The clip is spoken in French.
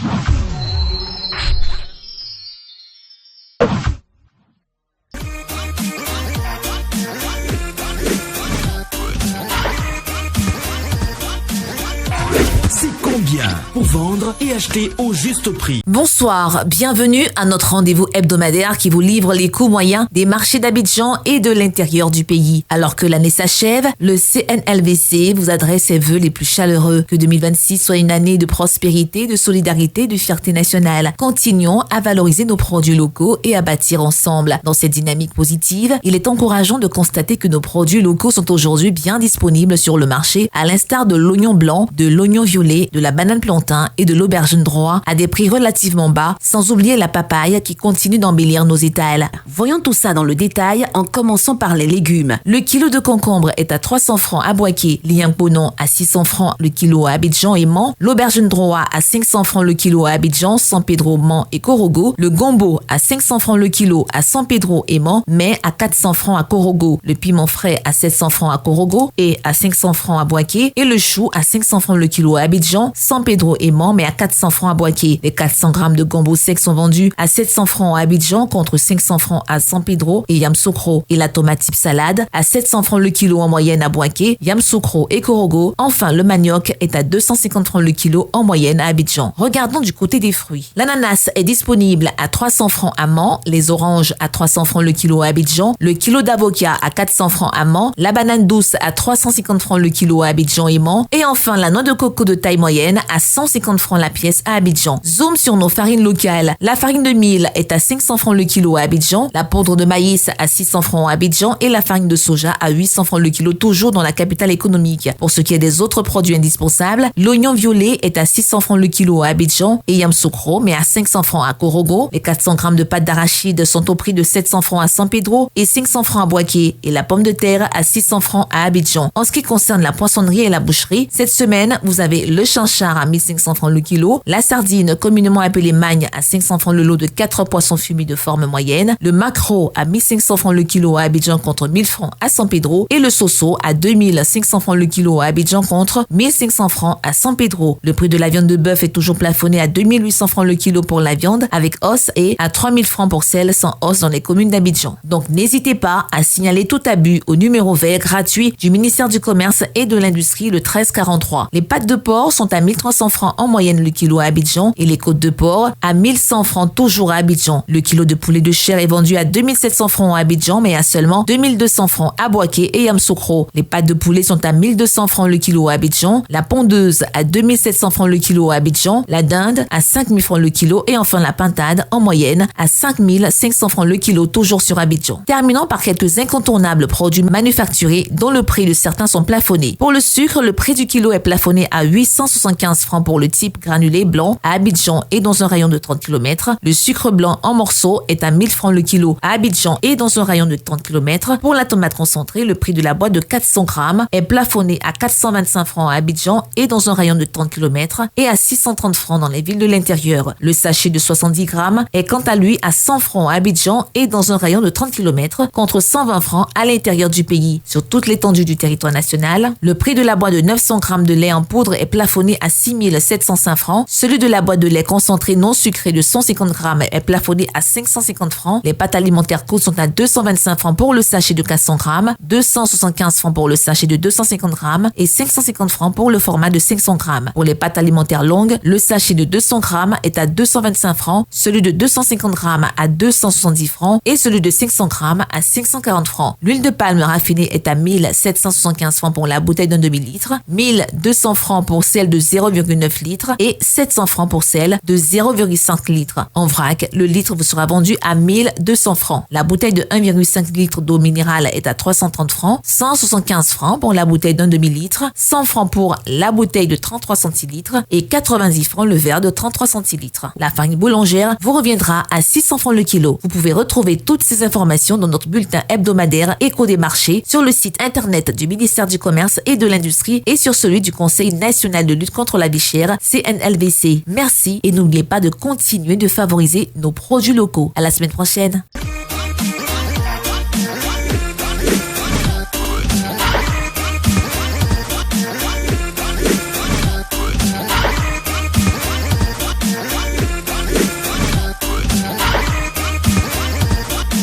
C'est combien pour vendre et acheter au juste prix? Bonsoir, bienvenue à notre rendez-vous hebdomadaire qui vous livre les coûts moyens des marchés d'Abidjan et de l'intérieur du pays. Alors que l'année s'achève, le CNLVC vous adresse ses vœux les plus chaleureux. Que 2026 soit une année de prospérité, de solidarité, de fierté nationale. Continuons à valoriser nos produits locaux et à bâtir ensemble. Dans cette dynamique positive, il est encourageant de constater que nos produits locaux sont aujourd'hui bien disponibles sur le marché, à l'instar de l'oignon blanc, de l'oignon violet, de la banane plantain et de l'aubergine droit à des prix relativement bas, sans oublier la papaye qui continue d'embellir nos étals. Voyons tout ça dans le détail en commençant par les légumes. Le kilo de concombre est à 300 francs à Boaké, Liamponon à 600 francs le kilo à Abidjan et Mans, l'aubergine droit à 500 francs le kilo à Abidjan, San Pedro, Mans et Korogo, le gombo à 500 francs le kilo à San Pedro et Mans, mais à 400 francs à Korogo, le piment frais à 700 francs à Korogo et à 500 francs à Boaké, et le chou à 500 francs le kilo à Abidjan, San Pedro et Mans, mais à 400 francs à Boaké. Les 400 grammes de gombo sec sont vendus à 700 francs à Abidjan contre 500 francs à San Pedro et Yamoussoukro. Et la tomate type salade à 700 francs le kilo en moyenne à Boaké, Yamoussoukro et Korogo. Enfin, le manioc est à 250 francs le kilo en moyenne à Abidjan. Regardons du côté des fruits. L'ananas est disponible à 300 francs à Mans, les oranges à 300 francs le kilo à Abidjan, le kilo d'avocat à 400 francs à Mans, la banane douce à 350 francs le kilo à Abidjan et Mans, et enfin la noix de coco de taille moyenne à 150 francs la pièce à Abidjan. Zoom sur nos farines locales. La farine de mil est à 500 francs le kilo à Abidjan, la poudre de maïs à 600 francs à Abidjan et la farine de soja à 800 francs le kilo, toujours dans la capitale économique. Pour ce qui est des autres produits indispensables, l'oignon violet est à 600 francs le kilo à Abidjan et Yamoussoukro, mais à 500 francs à Korogo. Les 400 grammes de pâte d'arachide sont au prix de 700 francs à San Pedro et 500 francs à Boaké, et la pomme de terre à 600 francs à Abidjan. En ce qui concerne la poissonnerie et la boucherie, cette semaine, vous avez le chinchard à 1500 francs le kilo, la sardine communément appelée magne à 500 francs le lot de 4 poissons fumés de forme moyenne, le maquereau à 1500 francs le kilo à Abidjan contre 1000 francs à San Pedro et le soso à 2500 francs le kilo à Abidjan contre 1500 francs à San Pedro. Le prix de la viande de bœuf est toujours plafonné à 2800 francs le kilo pour la viande avec os et à 3000 francs pour celle sans os dans les communes d'Abidjan. Donc n'hésitez pas à signaler tout abus au numéro vert gratuit du ministère du Commerce et de l'Industrie, le 1343. Les pâtes de porc sont à 1300 francs en moyenne le kilo à Abidjan et les côtes de porc à 1100 francs toujours à Abidjan. Le kilo de poulet de chair est vendu à 2700 francs à Abidjan, mais à seulement 2200 francs à Boaké et Yamoussoukro. Les pâtes de poulet sont à 1200 francs le kilo à Abidjan, la pondeuse à 2700 francs le kilo à Abidjan, la dinde à 5000 francs le kilo et enfin la pintade en moyenne à 5500 francs le kilo toujours sur Abidjan. Terminons par quelques incontournables produits manufacturés dont le prix de certains sont plafonnés. Pour le sucre, le prix du kilo est plafonné à 875 francs pour le type granulé blanc à Abidjan et dans un rayon de 30 km. Le sucre blanc en morceaux est à 1000 francs le kilo à Abidjan et dans un rayon de 30 km. Pour la tomate concentrée, le prix de la boîte de 400 grammes est plafonné à 425 francs à Abidjan et dans un rayon de 30 km et à 630 francs dans les villes de l'intérieur. Le sachet de 70 grammes est quant à lui à 100 francs à Abidjan et dans un rayon de 30 km contre 120 francs à l'intérieur du pays. Sur toute l'étendue du territoire national, le prix de la boîte de 900 grammes de lait en poudre est plafonné à 6705 francs. Celui de la boîte de lait concentré non sucré de 150 grammes est plafonné à 550 francs. Les pâtes alimentaires courtes sont à 225 francs pour le sachet de 400 grammes, 275 francs pour le sachet de 250 grammes et 550 francs pour le format de 500 grammes. Pour les pâtes alimentaires longues, le sachet de 200 grammes est à 225 francs, celui de 250 grammes à 270 francs et celui de 500 grammes à 540 francs. L'huile de palme raffinée est à 1775 francs pour la bouteille d'un demi-litre, 1200 francs pour celle de 0,9 litres et 700 francs pour celle de 0,5 litres. En vrac, le litre vous sera vendu à 1200 francs. La bouteille de 1,5 litre d'eau minérale est à 330 francs, 175 francs pour la bouteille d'un demi-litre, 100 francs pour la bouteille de 33 centilitres et 90 francs le verre de 33 centilitres. La farine boulangère vous reviendra à 600 francs le kilo. Vous pouvez retrouver toutes ces informations dans notre bulletin hebdomadaire Écho des marchés sur le site internet du ministère du Commerce et de l'Industrie et sur celui du Conseil national de lutte contre la vie chère, CNLVC. Merci et n'oubliez pas de continuer de favoriser nos produits locaux. À la semaine prochaine.